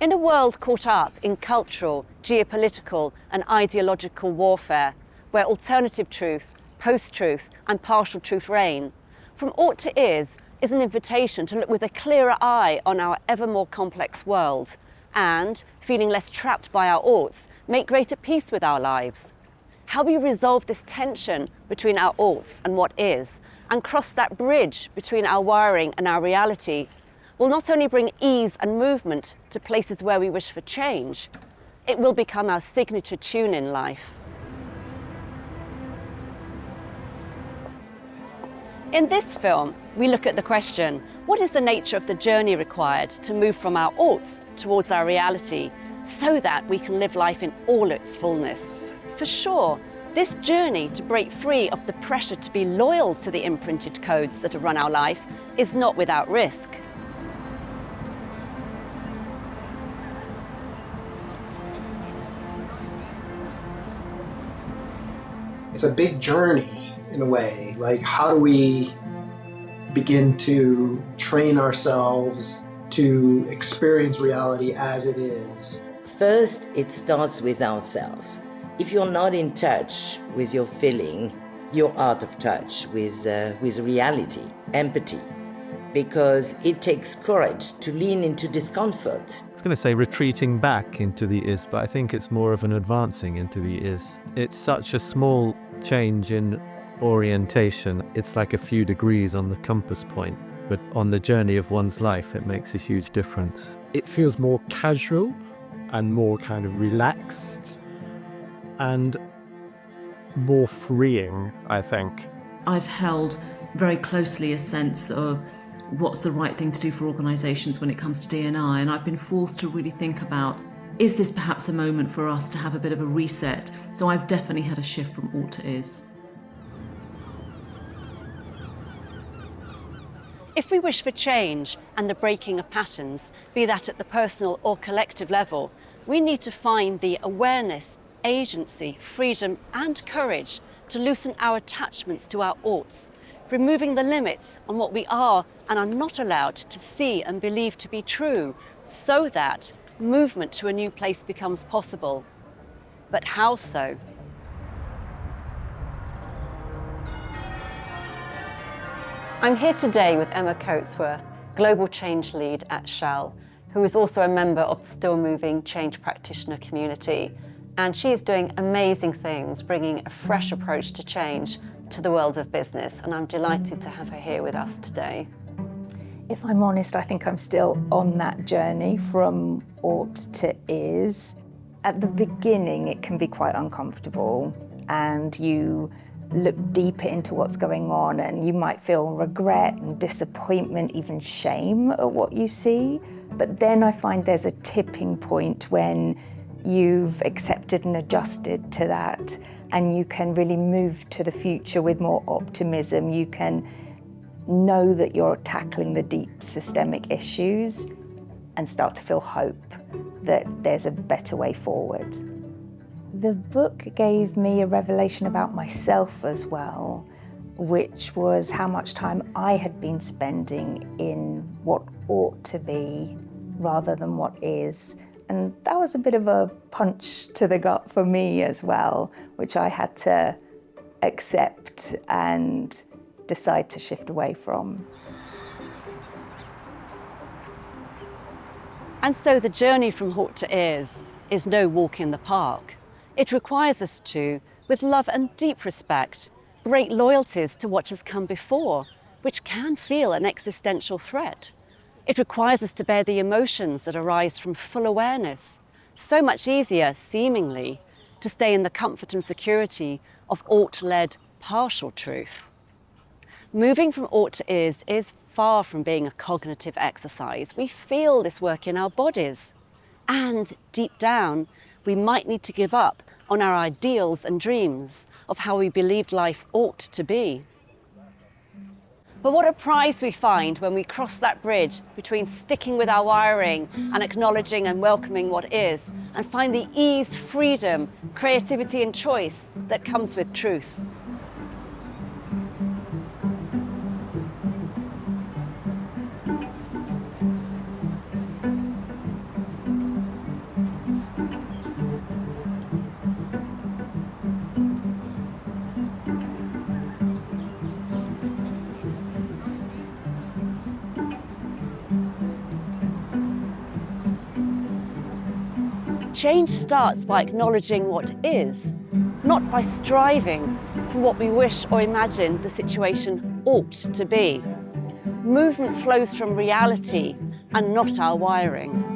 In a world caught up in cultural, geopolitical and ideological warfare, where alternative truth, post-truth and partial truth reign, From Ought to Is an invitation to look with a clearer eye on our ever more complex world and, feeling less trapped by our oughts, make greater peace with our lives. How we resolve this tension between our oughts and what is, and cross that bridge between our wiring and our reality, will not only bring ease and movement to places where we wish for change, it will become our signature tune in life. In this film, we look at the question, what is the nature of the journey required to move from our oughts towards our reality, so that we can live life in all its fullness? For sure, this journey to break free of the pressure to be loyal to the imprinted codes that have run our life is not without risk. It's a big journey in a way. Like, how do we begin to train ourselves to experience reality as it is? First, it starts with ourselves. If you're not in touch with your feeling, you're out of touch with reality, empathy, because it takes courage to lean into discomfort. I was going to say retreating back into the is, but I think it's more of an advancing into the is. It's such a small change in orientation. It's like a few degrees on the compass point, but on the journey of one's life, it makes a huge difference. It feels more casual and more kind of relaxed and more freeing, I think. I've held very closely a sense of what's the right thing to do for organisations when it comes to D&I, and I've been forced to really think about, is this perhaps a moment for us to have a bit of a reset? So I've definitely had a shift from ought to is. If we wish for change and the breaking of patterns, be that at the personal or collective level, we need to find the awareness, agency, freedom and courage to loosen our attachments to our oughts, removing the limits on what we are and are not allowed to see and believe to be true, so that movement to a new place becomes possible. But how so? I'm here today with Emma Coatsworth, Global Change Lead at Shell, who is also a member of the Still Moving Change Practitioner community. And she is doing amazing things, bringing a fresh approach to change to the world of business. And I'm delighted to have her here with us today. If I'm honest, I think I'm still on that journey from ought to is. At the beginning, it can be quite uncomfortable, and you look deeper into what's going on, and you might feel regret and disappointment, even shame at what you see. But then I find there's a tipping point when you've accepted and adjusted to that, and you can really move to the future with more optimism. You can know that you're tackling the deep systemic issues and start to feel hope that there's a better way forward. The book gave me a revelation about myself as well, which was how much time I had been spending in what ought to be rather than what is. And that was a bit of a punch to the gut for me as well, which I had to accept and decide to shift away from. And so the journey from ought to is no walk in the park. It requires us to, with love and deep respect, break loyalties to what has come before, which can feel an existential threat. It requires us to bear the emotions that arise from full awareness. So much easier, seemingly, to stay in the comfort and security of ought-led partial truth. Moving from ought to is far from being a cognitive exercise. We feel this work in our bodies. And deep down, we might need to give up on our ideals and dreams of how we believed life ought to be. But what a prize we find when we cross that bridge between sticking with our wiring and acknowledging and welcoming what is, and find the ease, freedom, creativity and choice that comes with truth. Change starts by acknowledging what is, not by striving for what we wish or imagine the situation ought to be. Movement flows from reality and not our wiring.